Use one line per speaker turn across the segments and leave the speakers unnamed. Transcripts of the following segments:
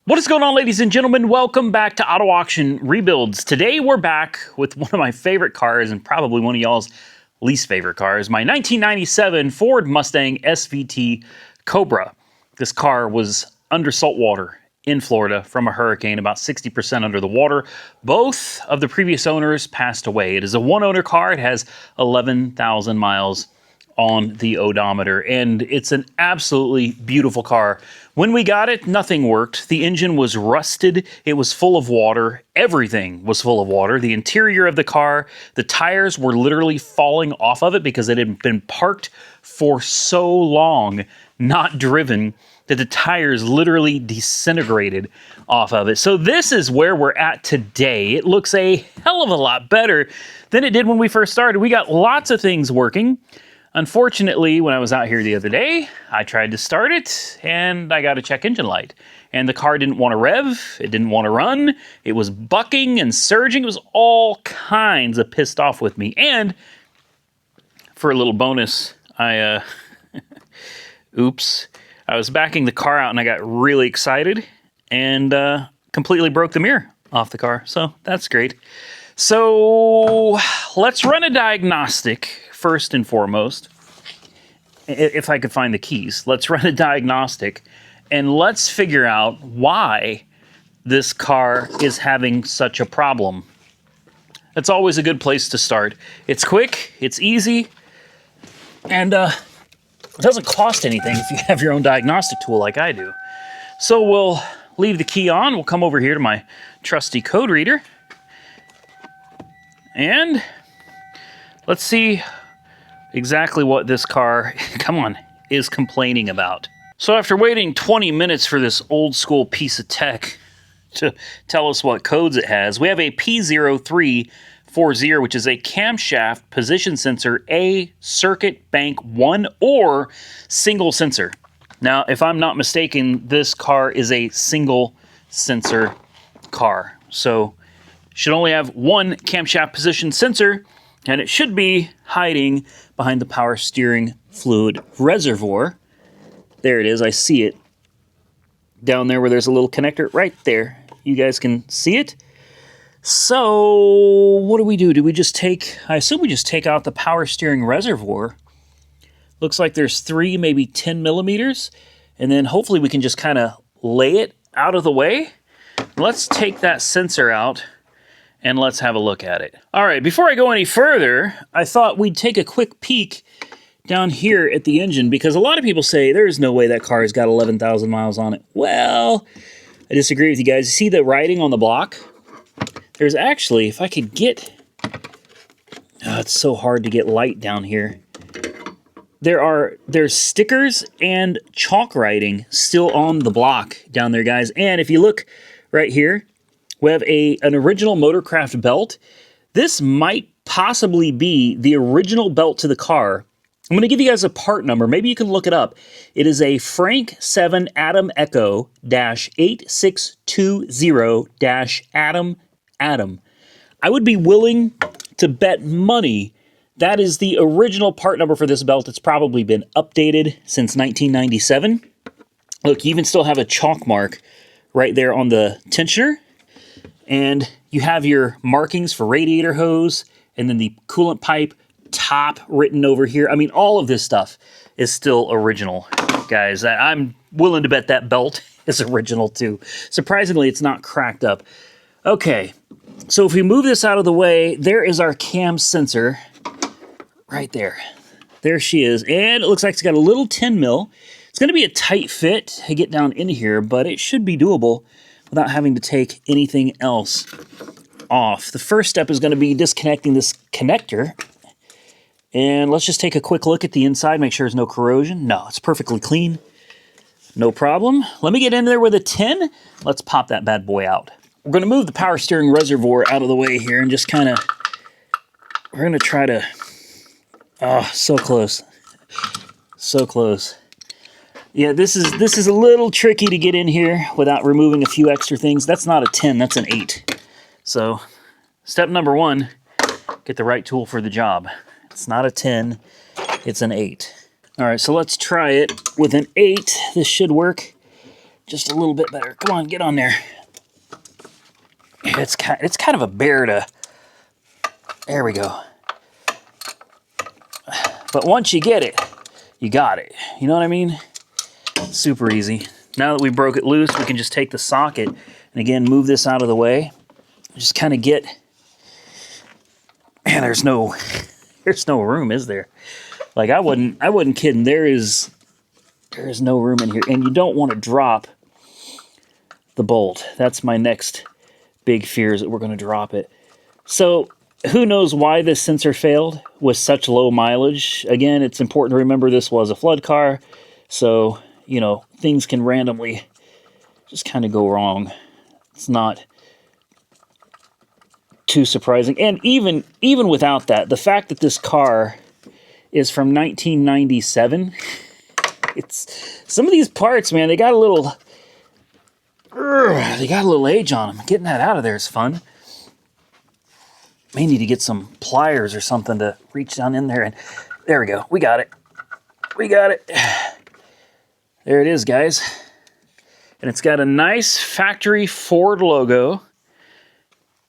What is going on, ladies and gentlemen? Welcome back to Auto Auction Rebuilds. Today we're back with one of my favorite cars and probably one of y'all's least favorite cars, my 1997 Ford Mustang SVT Cobra. This car was under salt water in Florida from a hurricane, about 60% under the water. Both of the previous owners passed away. It is a one-owner car. It has 11,000 miles on the odometer, and it's an absolutely beautiful car. When we got it, nothing worked. The engine was rusted. It was full of water. Everything was full of water. The interior of the car, the tires were literally falling off of it because it had been parked for so long, not driven, that the tires literally disintegrated off of it. So this is where we're at today. It looks a hell of a lot better than it did when we first started. We got lots of things working. Unfortunately, when I was out here the other day, I tried to start it and I got a check engine light. And the car didn't want to rev, it didn't want to run, it was bucking and surging, it was all kinds of pissed off with me. And for a little bonus, oops, I was backing the car out and I got really excited and completely broke the mirror off the car. So that's great. So let's run a diagnostic. First and foremost, if I could find the keys, let's run a diagnostic and let's figure out why this car is having such a problem. That's always a good place to start. It's quick, it's easy, and it doesn't cost anything if you have your own diagnostic tool like I do. So we'll leave the key on, we'll come over here to my trusty code reader, and let's see exactly what this car, is complaining about. So after waiting 20 minutes for this old school piece of tech to tell us what codes it has, we have a P0340, which is a camshaft position sensor, A circuit bank 1 or single sensor. Now, if I'm not mistaken, this car is a single sensor car. So should only have one camshaft position sensor, and it should be hiding behind the power steering fluid reservoir. There it is, I see it. Down there where there's a little connector, right there. You guys can see it. So, what do we do? Do we just take, I assume we just take out the power steering reservoir. Looks like there's 3, maybe 10 millimeters. And then hopefully we can just kind of lay it out of the way. Let's take that sensor out and let's have a look at it. All right, before I go any further, I thought we'd take a quick peek down here at the engine because a lot of people say there's no way that car has got 11,000 miles on it. Well, I disagree with you guys. You see the writing on the block? There's actually, if I could get, it's so hard to get light down here. There's stickers and chalk writing still on the block down there, guys. And if you look right here, we have an original Motorcraft belt. This might possibly be the original belt to the car. I'm going to give you guys a part number. Maybe you can look it up. It is a Frank 7 Adam Echo -8620 Adam. I would be willing to bet money that is the original part number for this belt. It's probably been updated since 1997. Look, you even still have a chalk mark right there on the tensioner. And you have your markings for radiator hose and then the coolant pipe top written over here. I mean, all of this stuff is still original, guys. I'm willing to bet that belt is original too. Surprisingly, it's not cracked up. Okay, so if we move this out of the way, there is our cam sensor right there. There she is. And it looks like it's got a little 10 mil. It's going to be a tight fit to get down in here, but it should be doable without having to take anything else off. The first step is going to be disconnecting this connector. And let's just take a quick look at the inside, make sure there's no corrosion. No, it's perfectly clean. No problem. Let me get in there with a 10. Let's pop that bad boy out. We're going to move the power steering reservoir out of the way here and just kind of, we're going to try to, oh, so close. So close. Yeah, this is a little tricky to get in here without removing a few extra things. That's not a 10, that's an 8. So, step number 1, get the right tool for the job. It's not a 10, it's an 8. All right, so let's try it with an 8. This should work just a little bit better. Come on, get on there. It's kind of a bear to... There we go. But once you get it, you got it. You know what I mean? Super easy. Now that we broke it loose, we can just take the socket and again move this out of the way. Just kind of get... Man, there's no room, is there? Like I wasn't kidding. There is no room in here, and you don't want to drop the bolt. That's my next big fear, is that we're going to drop it. So who knows why this sensor failed with such low mileage? Again, it's important to remember this was a flood car, so you know things can randomly just kind of go wrong. It's not too surprising, and even without that, the fact that this age is from 1997. It's some of these parts, man. They got a little age on them. Getting that out of there is fun. May need to get some pliers or something to reach down in there. And there we go. We got it. We got it. There it is, guys. And it's got a nice factory Ford logo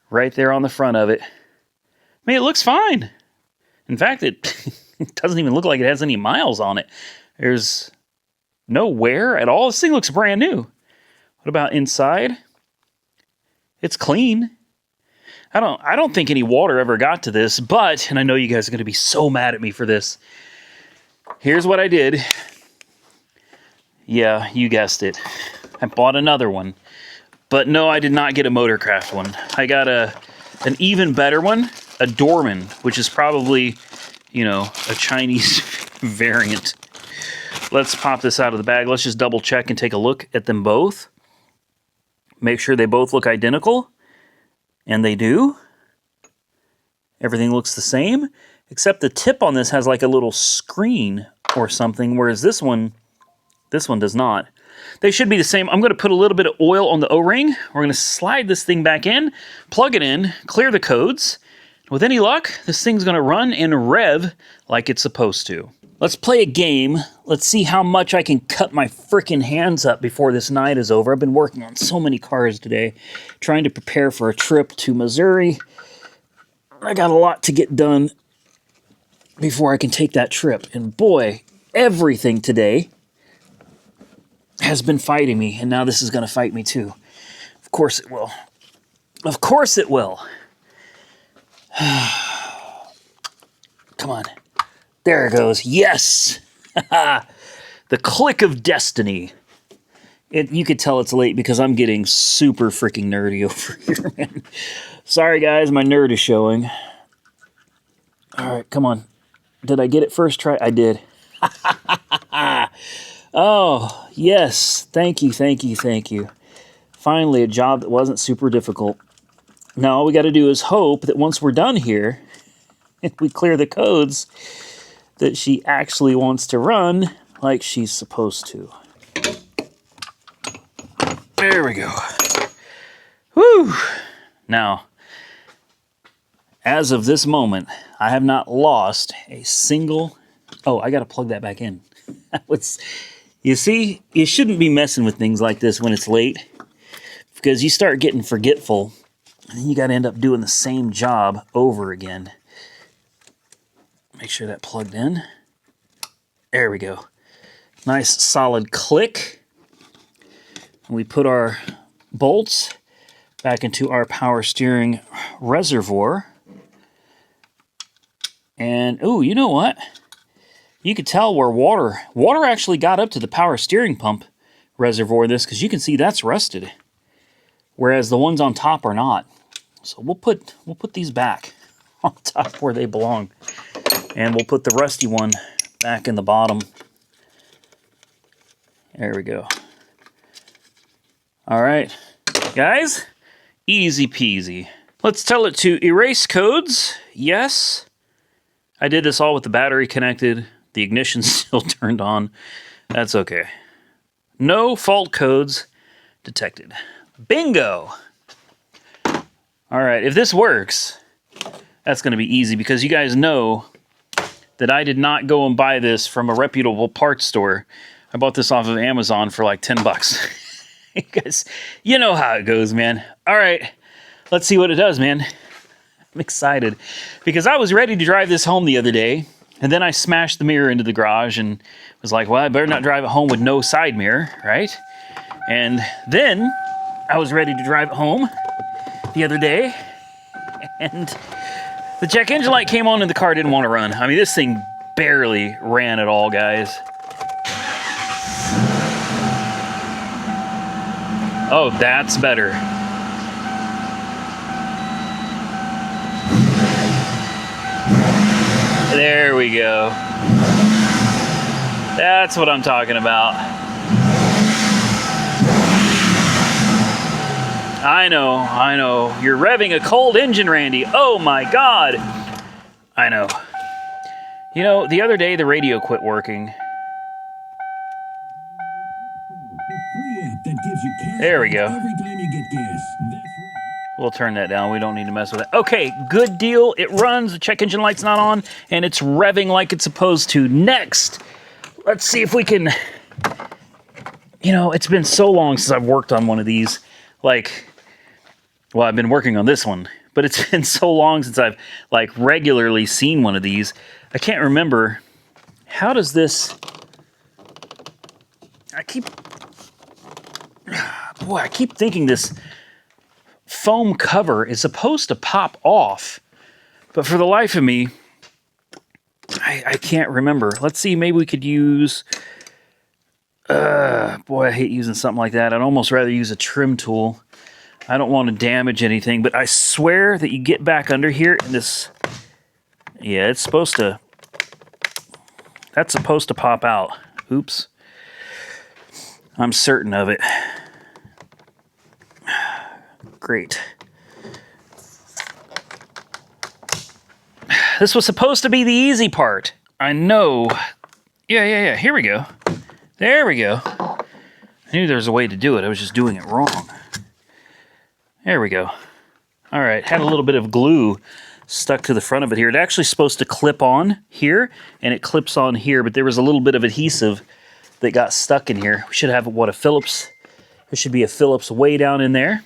right there on the front of it. I mean, it looks fine. In fact, it doesn't even look like it has any miles on it. There's no wear at all. This thing looks brand new. What about inside? It's clean. I don't think any water ever got to this, but, and I know you guys are going to be so mad at me for this. Here's what I did. Yeah, you guessed it. I bought another one. But no, I did not get a Motorcraft one. I got an even better one, a Dorman, which is probably, you know, a Chinese variant. Let's pop this out of the bag. Let's just double check and take a look at them both. Make sure they both look identical. And they do. Everything looks the same, except the tip on this has like a little screen or something, whereas this one does not. They should be the same. I'm going to put a little bit of oil on the O-ring. We're going to slide this thing back in, plug it in, clear the codes. With any luck, this thing's going to run and rev like it's supposed to. Let's play a game. Let's see how much I can cut my frickin' hands up before this night is over. I've been working on so many cars today, trying to prepare for a trip to Missouri. I got a lot to get done before I can take that trip. And boy, everything today has been fighting me, and now this is going to fight me too. Of course it will. Of course it will. Come on. There it goes. Yes! The click of destiny. You could tell it's late because I'm getting super freaking nerdy over here, man. Sorry, guys, my nerd is showing. All right, come on. Did I get it first try? I did. Oh, yes. Thank you, thank you, thank you. Finally, a job that wasn't super difficult. Now, all we got to do is hope that once we're done here, and we clear the codes, that she actually wants to run like she's supposed to. There we go. Whew. Now, as of this moment, I have not lost a single... Oh, I got to plug that back in. You see, you shouldn't be messing with things like this when it's late, because you start getting forgetful, and then you got to end up doing the same job over again. Make sure that plugged in. There we go. Nice solid click. We put our bolts back into our power steering reservoir. And, oh, you know what? You could tell where water actually got up to the power steering pump reservoir in this, because you can see that's rusted, whereas the ones on top are not. So we'll put these back on top where they belong. And we'll put the rusty one back in the bottom. There we go. All right, guys, easy peasy. Let's tell it to erase codes. Yes. I did this all with the battery connected. The ignition's still turned on. That's okay. No fault codes detected. Bingo. All right, if this works, that's going to be easy, because you guys know that I did not go and buy this from a reputable parts store. I bought this off of Amazon for like $10. You guys, you know how it goes, man. All right, let's see what it does, man. I'm excited because I was ready to drive this home the other day, and then I smashed the mirror into the garage and was like, well, I better not drive it home with no side mirror, right? And then I was ready to drive it home the other day, and the check engine light came on and the car didn't want to run. I mean, this thing barely ran at all, guys. Oh, that's better. There we go. That's what I'm talking about. I know. You're revving a cold engine, Randy. Oh my God. I know. You know, the other day the radio quit working. There we go. We'll turn that down. We don't need to mess with that. Okay, good deal. It runs. The check engine light's not on, and it's revving like it's supposed to. Next, let's see if we can... You know, it's been so long since I've worked on one of these. Like, well, I've been working on this one, but it's been so long since I've, like, regularly seen one of these. I can't remember. How does this... I keep thinking this foam cover is supposed to pop off, but for the life of me, I can't remember. Let's see, maybe we could use... boy, I hate using something like that. I'd almost rather use a trim tool. I don't want to damage anything, but I swear that you get back under here and this... Yeah, it's supposed to... That's supposed to pop out. Oops. I'm certain of it. Great. This was supposed to be the easy part. I know. Yeah. Here we go. There we go. I knew there was a way to do it. I was just doing it wrong. There we go. All right. Had a little bit of glue stuck to the front of it here. It's actually supposed to clip on here, and it clips on here, but there was a little bit of adhesive that got stuck in here. We should have, a Phillips. There should be a Phillips way down in there.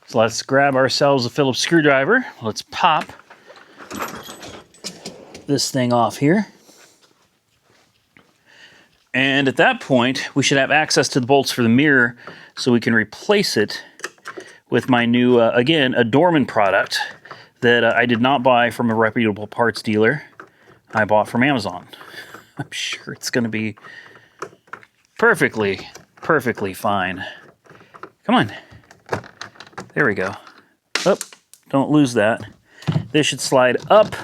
So let's grab ourselves a Phillips screwdriver. Let's pop this thing off here. And at that point, we should have access to the bolts for the mirror so we can replace it with my new, again, a Dorman product that I did not buy from a reputable parts dealer. I bought from Amazon. I'm sure it's going to be perfectly fine. Come on. There we go. Oh, don't lose that. This should slide up,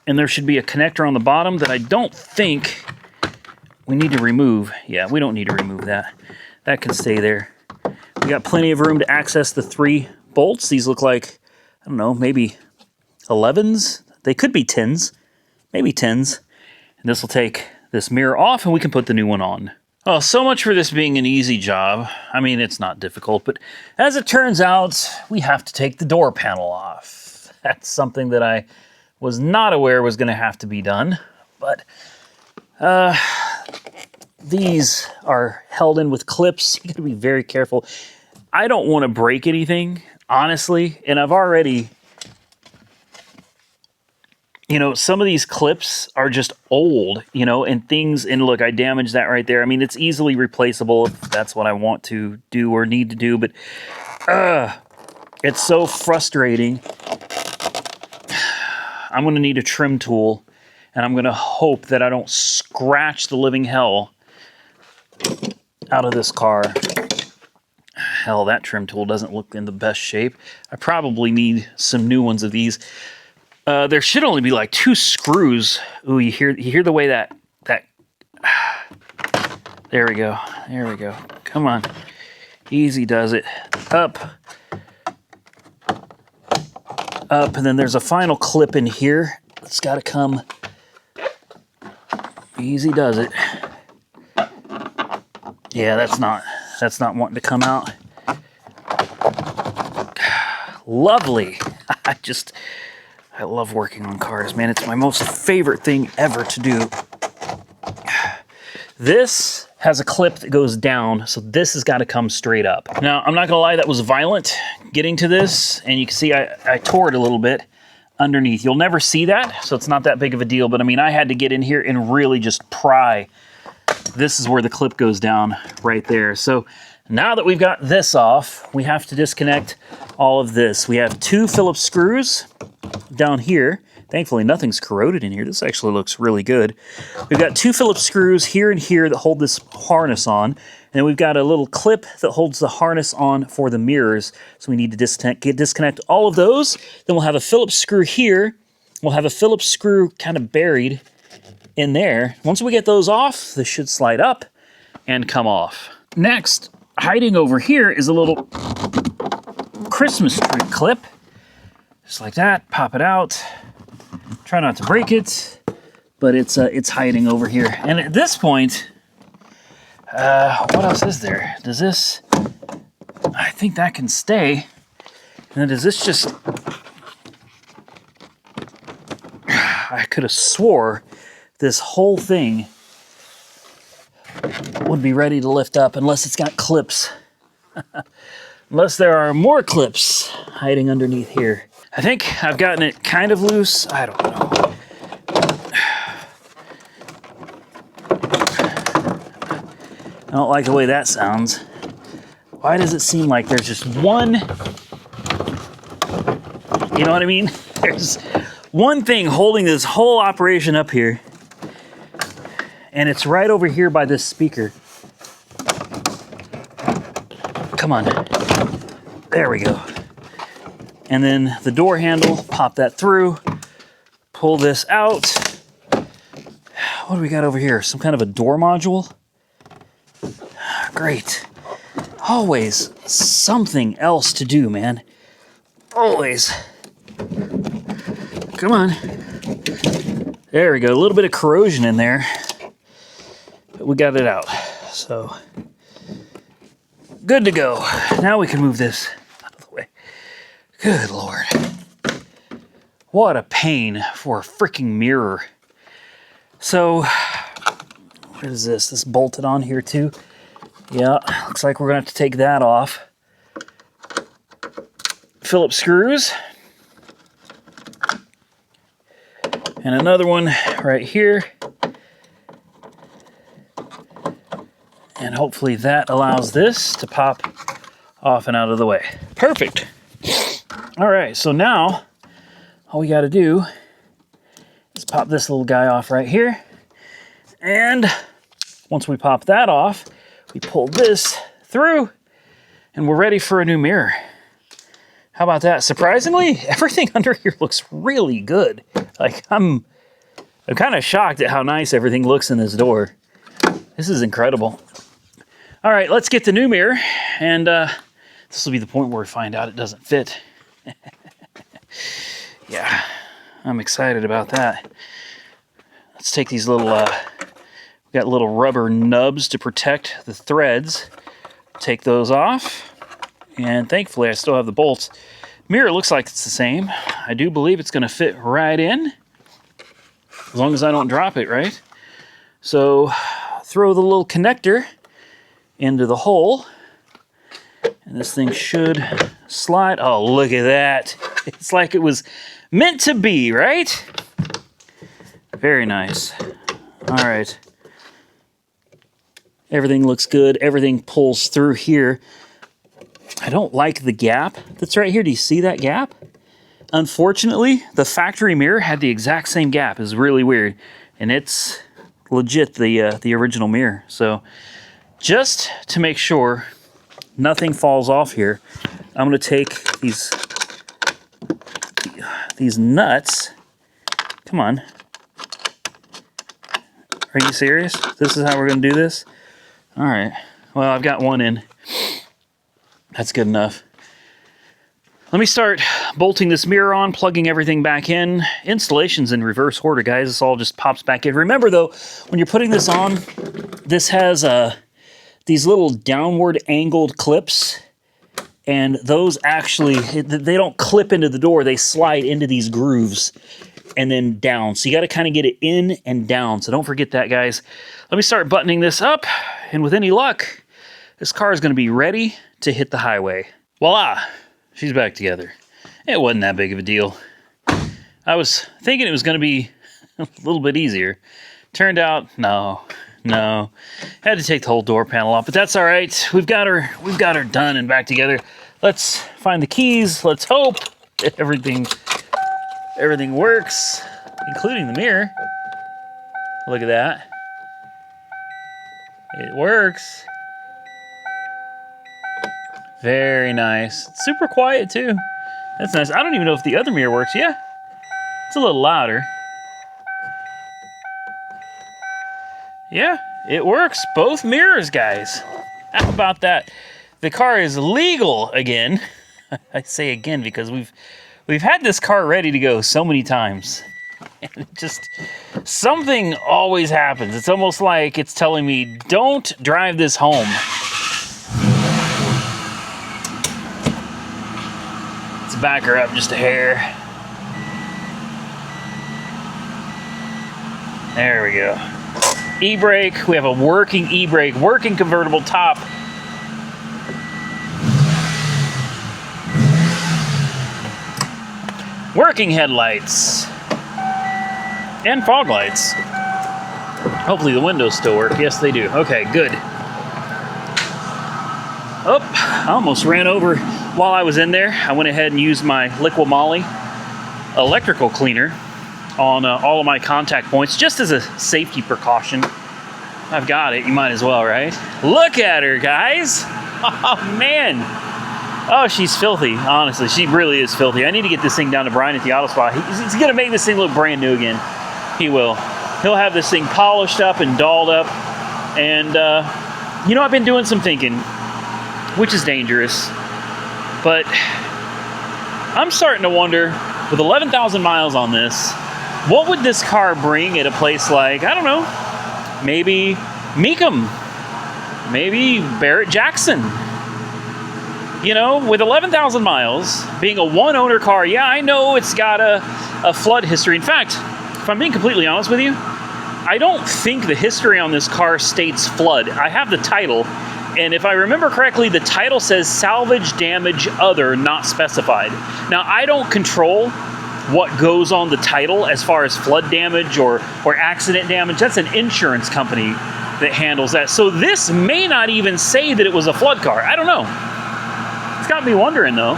and there should be a connector on the bottom that I don't think we need to remove. Yeah, we don't need to remove that. That can stay there. We got plenty of room to access the 3 bolts. These look like, I don't know, maybe 11s? They could be 10s. Maybe 10s. And this will take this mirror off, and we can put the new one on. Well, so much for this being an easy job. I mean, it's not difficult, but as it turns out, we have to take the door panel off. That's something that I was not aware was going to have to be done, but these are held in with clips. You got to be very careful. I don't want to break anything, honestly, and I've already... You know, some of these clips are just old, you know, and things, and look, I damaged that right there. I mean, it's easily replaceable if that's what I want to do or need to do, but it's so frustrating. I'm going to need a trim tool, and I'm going to hope that I don't scratch the living hell out of this car. Hell, that trim tool doesn't look in the best shape. I probably need some new ones of these. There should only be like 2 screws. Ooh, you hear the way that there we go. Come on. Easy does it. Up, and then there's a final clip in here. It's got to come. Easy does it. Yeah, that's not wanting to come out. Lovely. I love working on cars, man. It's my most favorite thing ever to do. This has a clip that goes down, so this has got to come straight up. Now, I'm not gonna lie, that was violent getting to this, and you can see I tore it a little bit underneath. You'll never see that, so it's not that big of a deal, but I mean, I had to get in here and really just pry. This is where the clip goes down right there. So now that we've got this off, we have to disconnect all of this. We have 2 Phillips screws down here. Thankfully, nothing's corroded in here. This actually looks really good. We've got 2 Phillips screws here and here that hold this harness on. And then we've got a little clip that holds the harness on for the mirrors. So we need to disconnect all of those. Then we'll have a Phillips screw here. We'll have a Phillips screw kind of buried in there. Once we get those off, this should slide up and come off. Next, hiding over here is a little Christmas tree clip. Just like that, pop it out. Try not to break it, but it's hiding over here. And at this point, what else is there? Does this, I think that can stay. And then does this just, I could have swore this whole thing would be ready to lift up unless it's got clips. Unless there are more clips hiding underneath here. I think I've gotten it kind of loose. I don't know. I don't like the way that sounds. Why does it seem like there's just one, you know what I mean? There's one thing holding this whole operation up here, and it's right over here by this speaker. Come on. There we go. And then the door handle, pop that through, pull this out. What do we got over here? Some kind of a door module? Great. Always something else to do, man. Always. Come on. There we go. A little bit of corrosion in there. But we got it out. So, good to go. Now we can move this out of the way. Good Lord. What a pain for a freaking mirror. So, what is this? This bolted on here too? Yeah, looks like we're going to have to take that off. Phillips screws. And another one right here. And hopefully that allows this to pop off and out of the way. Perfect. All right, so now all we got to do is pop this little guy off right here. And once we pop that off, we pull this through and we're ready for a new mirror. How about that? Surprisingly, everything under here looks really good. Like I'm kind of shocked at how nice everything looks in this door. This is incredible. All right, let's get the new mirror, and this will be the point where we find out it doesn't fit. Yeah, I'm excited about that. Let's take these little, we got little rubber nubs to protect the threads. Take those off, and thankfully I still have the bolts. Mirror looks like it's the same. I do believe it's gonna fit right in, as long as I don't drop it, right? So throw the little connector into the hole, and this thing should slide. Oh, look at that. It's like it was meant to be, right? Very nice. All right. Everything looks good. Everything pulls through here. I don't like the gap that's right here. Do you see that gap? Unfortunately, the factory mirror had the exact same gap. It's really weird. And it's legit the original mirror. So just to make sure nothing falls off here, I'm going to take these nuts. Come on. Are you serious? This is how we're going to do this? All right. Well, I've got one in. That's good enough. Let me start bolting this mirror on, plugging everything back in. Installation's in reverse order, guys. This all just pops back in. Remember, though, when you're putting this on, this has these little downward angled clips, and those actually, they don't clip into the door. They slide into these grooves and then down. So you got to kind of get it in and down. So don't forget that, guys. Let me start buttoning this up, and with any luck, this car is going to be ready to hit the highway. Voila, she's back together. It wasn't that big of a deal. I was thinking it was going to be a little bit easier. Turned out, no. Had to take the whole door panel off, but that's all right. We've got her done and back together. Let's find the keys. Let's hope that everything works, including the mirror. Look at that. It works. Very nice. Super quiet too. That's nice. I don't even know if the other mirror works. Yeah, it's a little louder. Yeah, it works. Both mirrors, guys. How about that? The car is legal again. I say again because we've had this car ready to go so many times. And just something always happens. It's almost like it's telling me, don't drive this home. Let's back her up just a hair. There we go. E-brake, we have a working e-brake, working convertible top. Working headlights. And fog lights. Hopefully the windows still work. Yes, they do. Okay, good. Oh, I almost ran over while I was in there. I went ahead and used my Liqui Moly electrical cleaner on all of my contact points, just as a safety precaution. I've got it, you might as well, right? Look at her, guys. Oh, man. Oh, she's filthy, honestly. She really is filthy. I need to get this thing down to Brian at the auto spot. He's going to make this thing look brand new again. He will. He'll have this thing polished up and dolled up. And, you know, I've been doing some thinking, which is dangerous. But I'm starting to wonder, with 11,000 miles on this, what would this car bring at a place like, I don't know, maybe Mecum, maybe Barrett-Jackson? You know, with 11,000 miles, being a one-owner car, yeah, I know it's got a flood history. In fact, if I'm being completely honest with you, I don't think the history on this car states flood. I have the title, and if I remember correctly, the title says salvage, damage, other, not specified. Now, I don't control what goes on the title as far as flood damage or accident damage. That's an insurance company that handles that. So this may not even say that it was a flood car. I don't know. It's got me wondering though,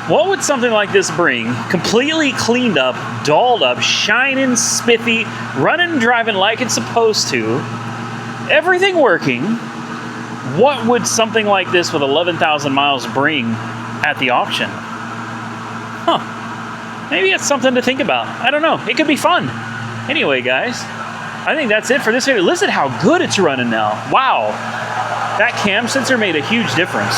what would something like this bring? Completely cleaned up, dolled up, shining, spiffy, running and driving like it's supposed to, everything working. What would something like this with 11,000 miles bring at the auction? Huh. Maybe it's something to think about. I don't know. It could be fun. Anyway, guys, I think that's it for this video. Listen how good it's running now. Wow. That cam sensor made a huge difference.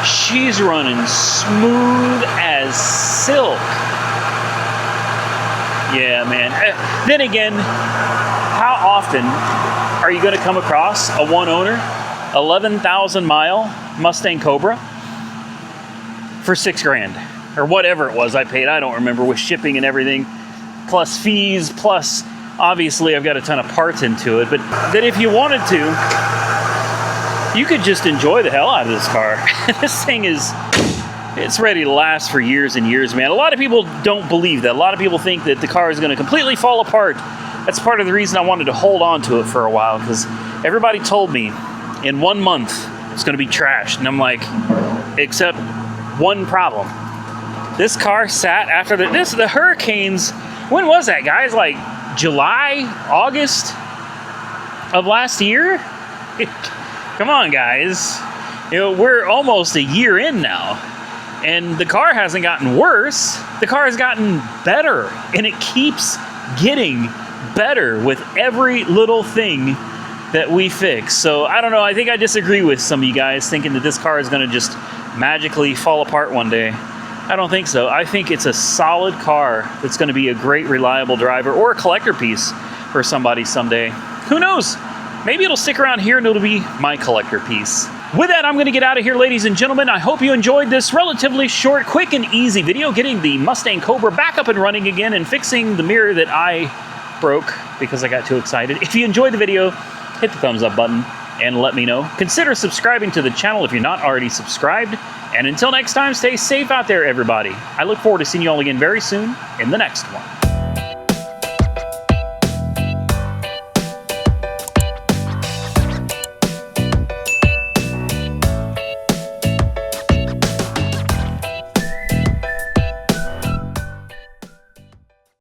She's running smooth as silk. Yeah, man. Then again, how often are you going to come across a one-owner, 11,000 mile Mustang Cobra for $6,000 or whatever it was I paid? I don't remember, with shipping and everything, plus fees, plus obviously I've got a ton of parts into it. But that if you wanted to, you could just enjoy the hell out of this car. This thing it's ready to last for years and years, man. A lot of people don't believe that. A lot of people think that the car is going to completely fall apart. That's part of the reason I wanted to hold on to it for a while, because everybody told me in 1 month it's going to be trashed. And I'm like, except one problem. This car sat after the hurricanes. When was that, guys? Like July, August of last year? Come on, guys. You know, we're almost a year in now, and the car hasn't gotten worse. The car has gotten better, and it keeps getting better with every little thing that we fix. So I don't know. I think I disagree with some of you guys thinking that this car is going to just magically fall apart one day. I don't think so. I think it's a solid car that's going to be a great, reliable driver, or a collector piece for somebody someday. Who knows? Maybe it'll stick around here and it'll be my collector piece. With that, I'm going to get out of here, ladies and gentlemen. I hope you enjoyed this relatively short, quick, and easy video, getting the Mustang Cobra back up and running again and fixing the mirror that I broke because I got too excited. If you enjoyed the video, hit the thumbs up button and let me know. Consider subscribing to the channel if you're not already subscribed. And until next time, stay safe out there, everybody. I look forward to seeing you all again very soon in the next one.